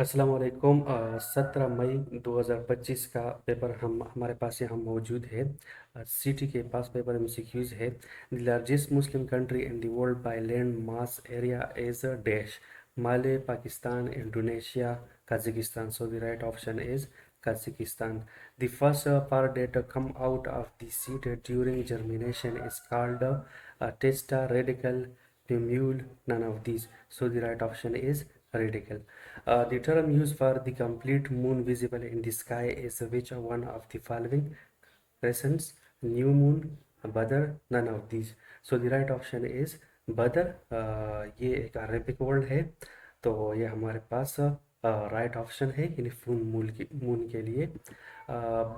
अस्सलाम वालेकुम। 17 मई 2025 का पेपर हमारे पास यहाँ मौजूद है। सिटी के पास पेपर एमसीक्यूज है। The largest Muslim country in the world by land mass area is dash Male, Pakistan, Indonesia, Kazakhstan. So the right option is Kazakhstan. The first part that come out of the seed during germination is called testa, radical, plumule. None of these. So the right option is radical. The term used for the complete moon visible in the sky is which one of the following? Crescents, new moon, Badr, none of these. So the right option is Badr. ये एक Arabic word है, तो ये हमारे पास right option है यानी full moon के लिए।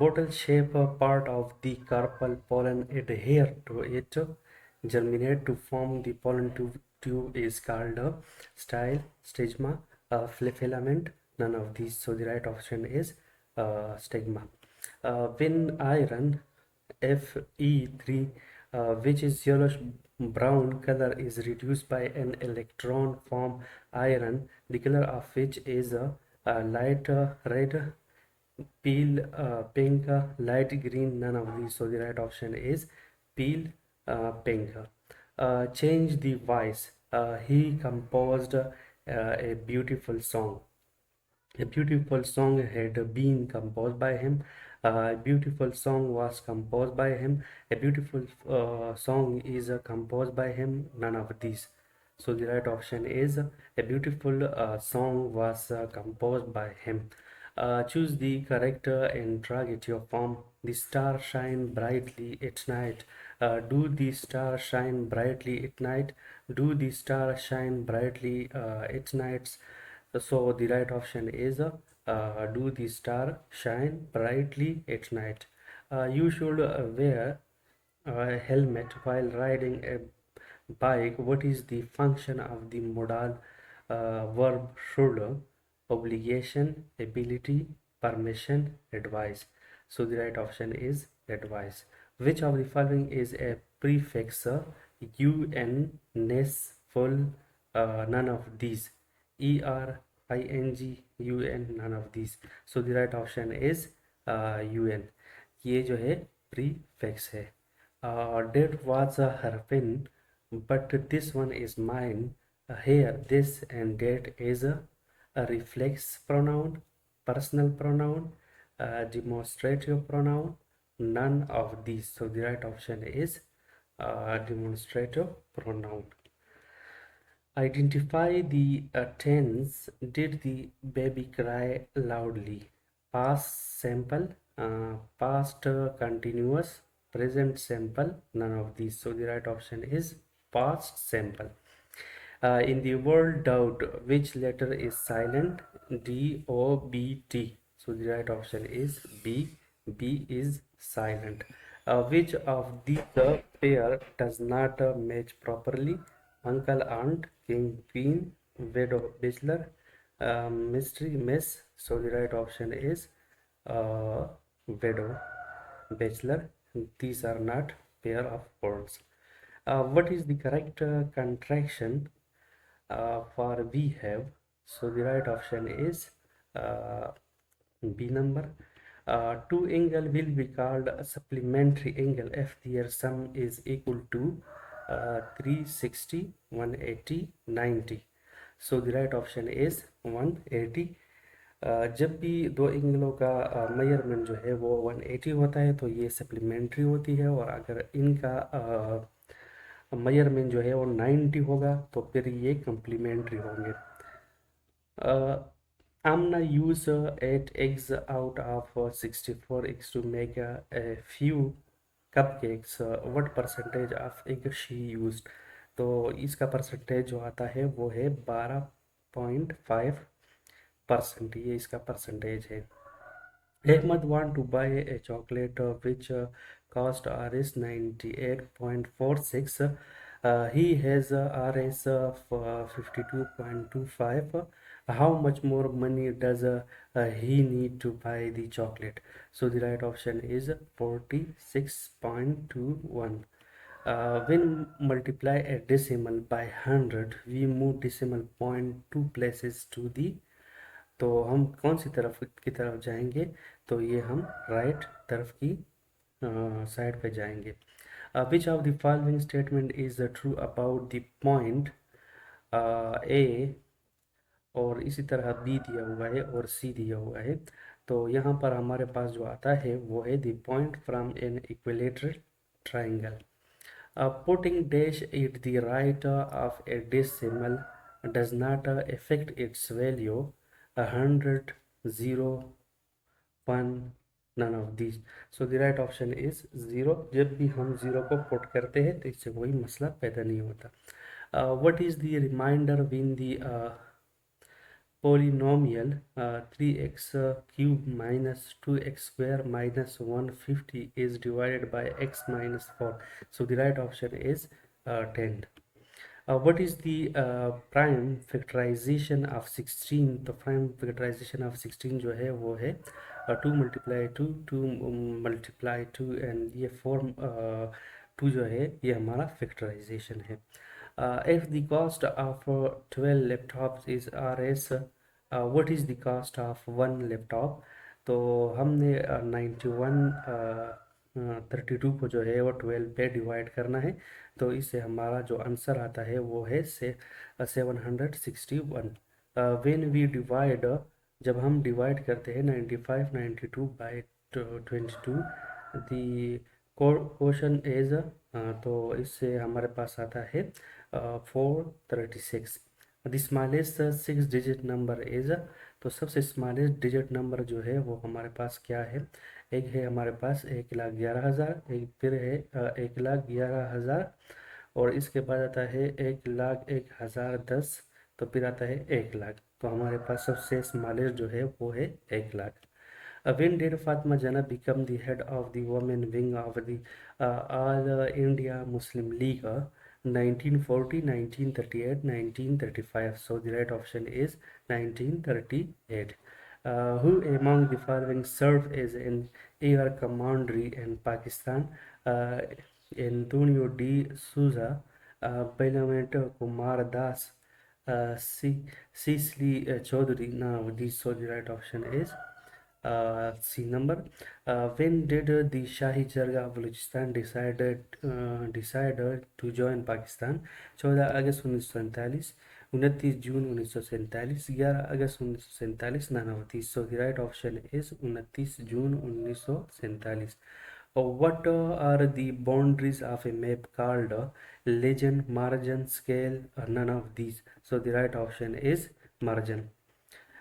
Bottle shape part of the carpel pollen adhere to it germinate to form the pollen tube is called style, stigma, filament. None of these. So the right option is stigma. When iron Fe3, which is yellowish brown color, is reduced by an electron from iron, the color of which is light red, pale pink, light green. None of these. So the right option is pale pink. Change the voice. He composed a beautiful song. A beautiful song had been composed by him. A beautiful song was composed by him. A beautiful song is composed by him. None of these. So the right option is a beautiful song was composed by him. Choose the correct interrogative form. The star shine brightly at night. Do the star shine brightly at night? Do the star shine brightly at nights? So the right option is do the star shine brightly at night? You should wear a helmet while riding a bike. What is the function of the modal verb should? Obligation, ability, permission, advice. So the right option is advice. Which of the following is a prefix? Un, ness, full, none of these. Er, ing, un, none of these. So the right option is un. ये जो है prefix है. That was her pin, but this one is mine. Here, this and that is a reflex pronoun, personal pronoun, demonstrative pronoun, none of these. So the right option is demonstrative pronoun. Identify the tense. Did the baby cry loudly? Past simple, past continuous, present simple, none of these. So the right option is past simple. In the word doubt, which letter is silent? D, O, B, T. So the right option is B. B is silent. Which of these pair does not match properly? Uncle, aunt, king, queen, widow, bachelor, mystery, miss. So the right option is widow, bachelor. These are not pair of words. What is the correct contraction for we have? So the right option is uh, B number. Two angle will be called a supplementary angle if their sum is equal to 360, 180, 90. So the right option is 180. जब भी दो एंगलों का measurement जो है वो 180 होता है तो ये सप्लीमेंट्री होती है, और अगर इनका मेजरमेंट जो है वो 90 होगा तो फिर ये कम्प्लीमेंट्री होंगे. Amna use 8 eggs out of 64 eggs to make a few cupcakes. What percentage of egg she used? तो इसका परसेंटेज जो आता है वो है 12.5%. ये इसका परसेंटेज है. Ahmad want to buy a chocolate which cost Rs 98.46. He has Rs of 52.25. How much more money does he need to buy the chocolate? So the right option is 46.21. When multiply a decimal by 100, we move decimal point two places to the तो हम कौन सी तरफ की तरफ जाएंगे? तो ये हम राइट तरफ की साइड पे जाएंगे। विच of the following statement is true about the point A, और इसी तरह बी दिया हुआ है और सी दिया हुआ है। तो यहाँ पर हमारे पास जो आता है वो है the point from an equilateral triangle. Putting dash at the right of a decimal does not affect its value. 100, 0, 1, none of these. So the right option is 0. जब भी हम 0 को पुट करते हैं तो इससे कोई मसला पैदा नहीं होता। What is the remainder when the polynomial 3x cube minus 2x square minus 150 is divided by x minus 4? So the right option is 10. What is the prime factorization of 16? तो prime factorization of 16 जो है वो है 2 multiply 2, 2 multiply 2 and ये 4 2 जो है ये हमारा factorization है। If the cost of 12 laptops is Rs, what is the cost of one laptop? तो हमने 91 32 को जो है वो 12 पे डिवाइड करना है। तो इससे हमारा जो आंसर आता है वो है 761। व्हेन वी डिवाइड, जब हम डिवाइड करते हैं 95 92 बाई 22, दी क्वेश्चन इज, तो इससे हमारे पास आता है 436। The smallest 6 digit number is, तो सबसे स्मॉलेस्ट डिजिट नंबर जो है वो हमारे पास क्या है? एक है हमारे पास 1,11,000, एक फिर है 1,11,000, और इसके बाद आता है 1,01,010, तो फिर आता है 1,00,000। तो हमारे पास सबसे स्मॉलेस्ट जो है वो है 1,00,000। When did Fatma Jana become the head of the women wing of the All India Muslim League? 1940, 1938, 1935. So the right option is 1938. Who among the following served as an air commander in Pakistan? Antonio D. Souza, Bailamet Kumar Das, Cecily Chaudhary. Now, this, so the right option is C number. When did the Shahi Jargah of Balochistan decided to join Pakistan? 14 August 1947, 29 June 1947, 11 August 1947, Nanavati. So the right option is 29 June 1947. What are the boundaries of a map called legend, margin, scale, or none of these? So the right option is margin.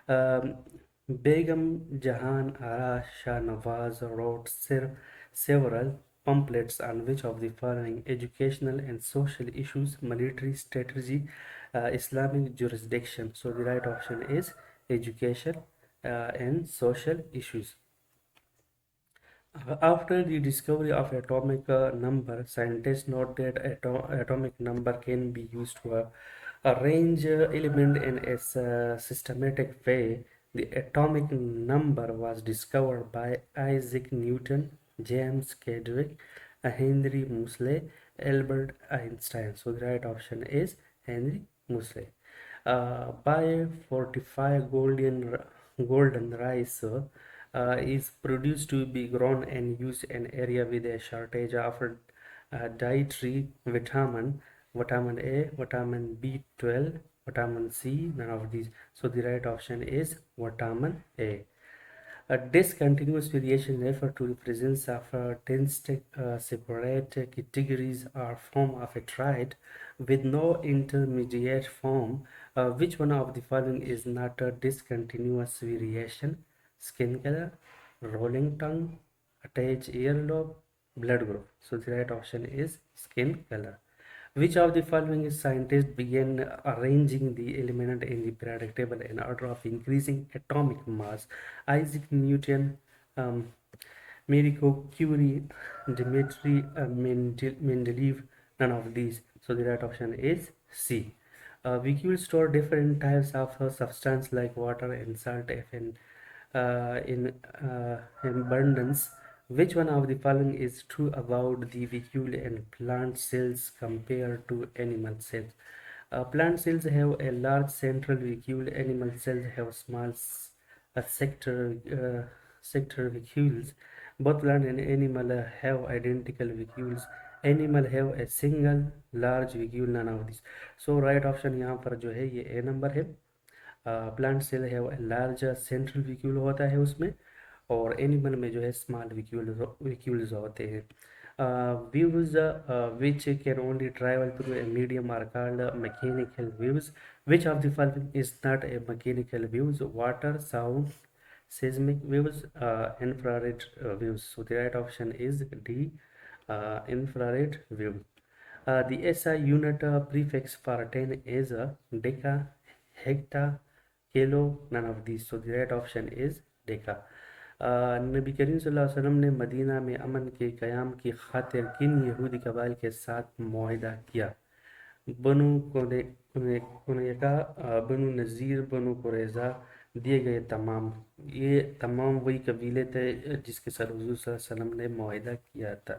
Um, Begum Jahan Ara Shah Nawaz wrote several pamphlets on which of the following educational and social issues: military strategy, Islamic jurisdiction. So the right option is education and social issues. After the discovery of atomic number, scientists note that atomic number can be used to arrange element in a systematic way. The atomic number was discovered by Isaac Newton, James Chadwick, Henry Moseley, Albert Einstein. So the right option is Henry Moseley. By 45 golden rice is produced to be grown and used in area with a shortage of dietary vitamin A, vitamin B12, vitamin C, none of these. So the right option is vitamin A. A discontinuous variation refers to the presence of 10 separate categories or form of a trait with no intermediate form. Which one of the following is not a discontinuous variation? Skin color, rolling tongue, attached earlobe, blood group. So the right option is skin color. Which of the following scientists began arranging the element in the periodic table in order of increasing atomic mass? Isaac Newton, um, Marie Curie, Dmitry Mendeleev, none of these. So the right option is C. We will store different types of substance like water and salt if in abundance. Which one of the following is true about the vacuole and plant cells compared to animal cells? Plant cells have a large central vacuole, animal cells have small sector vacuoles. Both plant and animal have identical vacuoles. Animal have a single large vacuole, none of this. So right option यहाँ पर जो है ये A number है। Plant cell है large central विक्यूल होता है उसमें, और एनिमल में जो है स्मॉल विक्यूल्स होते हैं। Waves which can only travel through a medium are called mechanical waves. Which of the following is not a mechanical waves? Water, sound, seismic waves, infrared waves. So the right option is D, infrared wave. The SI unit prefix for 10 is deca, hecta, kilo, none of these. So the right option is deca. नबी करीम सल्लल्लाहु अलैहि वसल्लम ने Medina में अमन के क़याम की खातिर किन यहूदी कबाइल के साथ मुआहदा किया? बनु कुनैका, बनु नज़ीर, बनु कुरैज़ा, दिए गए तमाम। ये तमाम वही कबीले थे जिसके साथ हुज़ूर सल्लल्लाहु अलैहि वसल्लम ने मुआहदा किया था।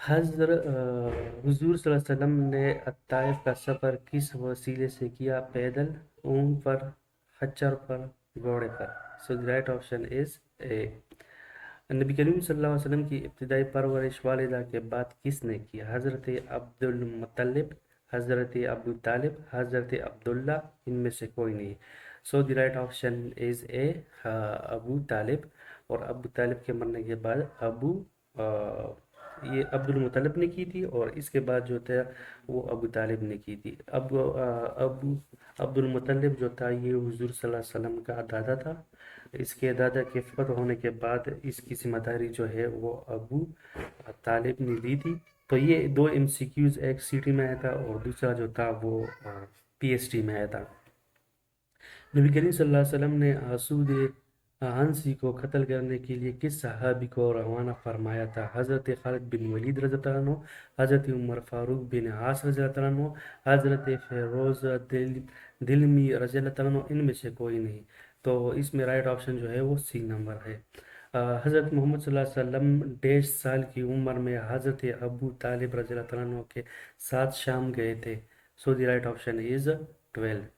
हुज़ूर सल्लल्लाहु अलैहि वसल्लम ने ताइफ का सफ़र किस वसीले से किया? पैदल, ऊँट पर, खच्चर पर, घोड़े पर। सो द राइट ऑप्शन इज ए। नबी करीम सल्लल्लाहु अलैहि वसल्लम की इब्तिदाई परवरिश वालिदा के बाद किसने की? हज़रत अब्दुल मुत्तलिब, हज़रत अबू तालिब, हज़रत अब्दुल्ला, इनमें से कोई नहीं। So the right option is A, Abu Talib. और अबू तालिब के मरने के बाद ये अब्दुल मुत्तलिब ने की थी, और इसके बाद जो था वो अबू तालिब ने की थी। अबू अब्दुल मुत्तलिब जो था ये हुजूर सल्लल्लाहु अलैहि वसल्लम का दादा था। इसके दादा के फौत होने के बाद इसकी जिम्मेदारी जो है वो अबू तालिब ने ली थी। तो ये दो एमसीक्यूज, एक सीटी में आया था और दूसरा जो था वो पीएचडी में आया था। नबी करीम सल्लल्लाहु अलैहि वसल्लम ने आसूद हंसी को कत्ल करने के लिए किस सहाबी को रवाना फरमाया था? हज़रत खालिद बिन वलीद रज़ियल्लाहु अन्हु, हज़रत उमर फारूक बिन आस रज़ियल्लाहु अन्हु, हज़रत फ़िरोज़ दिलमी रज़ियल्लाहु अन्हु, इनमें से कोई नहीं। तो इसमें राइट ऑप्शन जो है वो सी नंबर है। हज़रत मोहम्मद सल्लल्लाहु अलैहि वसल्लम 1.5 साल की उम्र में हज़रत अबू तालिब रज़ियल्लाहु अन्हु के साथ शाम गए थे। सो the right option is 12।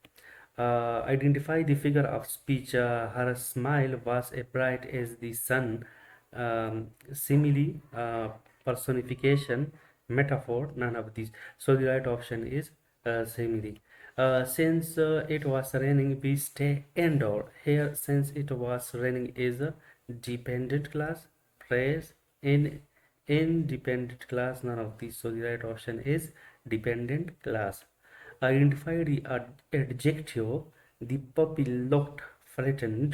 Identify the figure of speech. Her smile was as bright as the sun. Simile, personification, metaphor, none of these. So the right option is simile. Since it was raining, we stay indoor. Here, since it was raining is a dependent class. Praise, in independent class, none of these. So the right option is dependent class. Identify the adjective. The puppy looked frightened.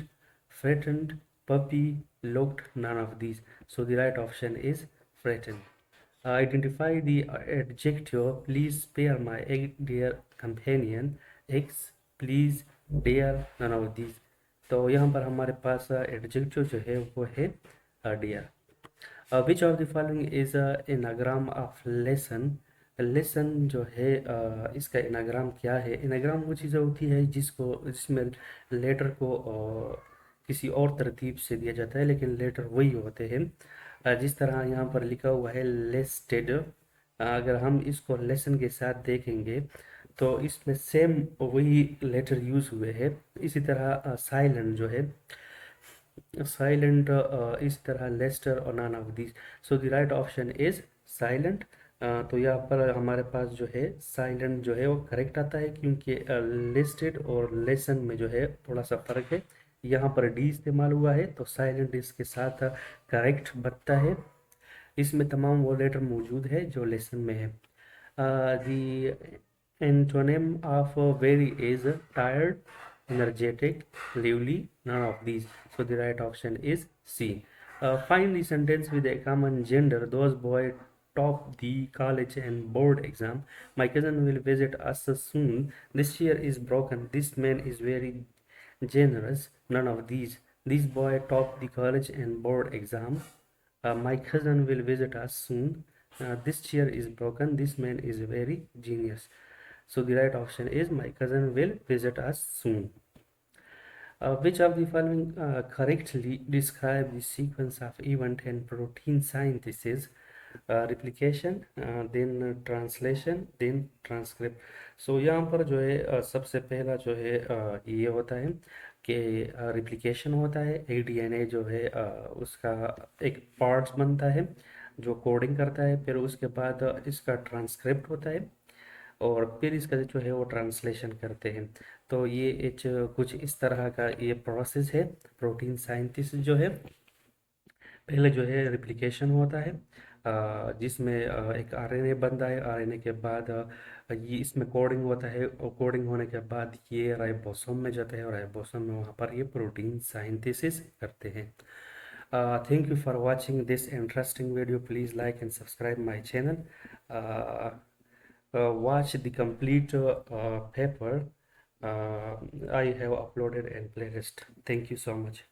Frightened, puppy, looked, none of these. So the right option is frightened. Identify the adjective. Please spare my egg, dear companion. X, please, dear, none of these. तो यहाँ पर हमारे पास adjective जो है वो है dear. Which of the following is anagram of lesson? Lesson जो है इसका एनाग्राम क्या है? एनाग्राम वो चीज़ें होती है जिसमें लेटर को किसी और तरतीब से दिया जाता है, लेकिन लेटर वही होते हैं। जिस तरह यहाँ पर लिखा हुआ है लिस्टेड, अगर हम इसको लेसन के साथ देखेंगे तो इसमें सेम वही लेटर यूज हुए हैं। इसी तरह साइलेंट जो है, साइलेंट, इस तरह लेस्टर और none of this. So the right option is silent. तो यहाँ पर हमारे पास जो है साइलेंट जो है वो करेक्ट आता है, क्योंकि लिस्टेड और लेसन में जो है थोड़ा सा फ़र्क है। यहाँ पर डी इस्तेमाल हुआ है तो साइलेंट इसके साथ करेक्ट बनता है। इसमें तमाम वो लेटर मौजूद है जो लेसन में है। दी antonym of very is tired, energetic, lively, none of these. So the right option is C. Find the sentence with a common gender. Those boys top the college and board exam. My cousin will visit us soon. This chair is broken. This man is very generous. None of these. This boy top the college and board exam. My cousin will visit us soon. This chair is broken. This man is very genius. So the right option is my cousin will visit us soon. Which of the following correctly describe the sequence of event and protein synthesis? Replication, then translation, then transcript. So यहाँ पर जो है सबसे पहला जो है ये होता है के रिप्लिकेशन होता है, एक डीएनए जो है उसका एक पार्ट्स बनता है जो कोडिंग करता है, फिर उसके बाद इसका ट्रांसक्रिप्ट होता है और फिर इसका जो है वो ट्रांसलेशन करते हैं। तो ये एक कुछ इस तरह का ये प्रोसेस है। प्रोटीन साइंटिस्ट जो है, पहले जो है रिप्लिकेशन होता है जिसमें एक आरएनए बनता है। आरएनए के बाद ये इसमें कोडिंग होता है और कोडिंग होने के बाद ये राइबोसोम में जाता है और राइबोसोम में वहाँ पर ये प्रोटीन साइंथेसिस करते हैं। Thank you for watching this interesting video. Please like and subscribe my channel. Uh, watch the complete paper I have uploaded in playlist. Thank you so much.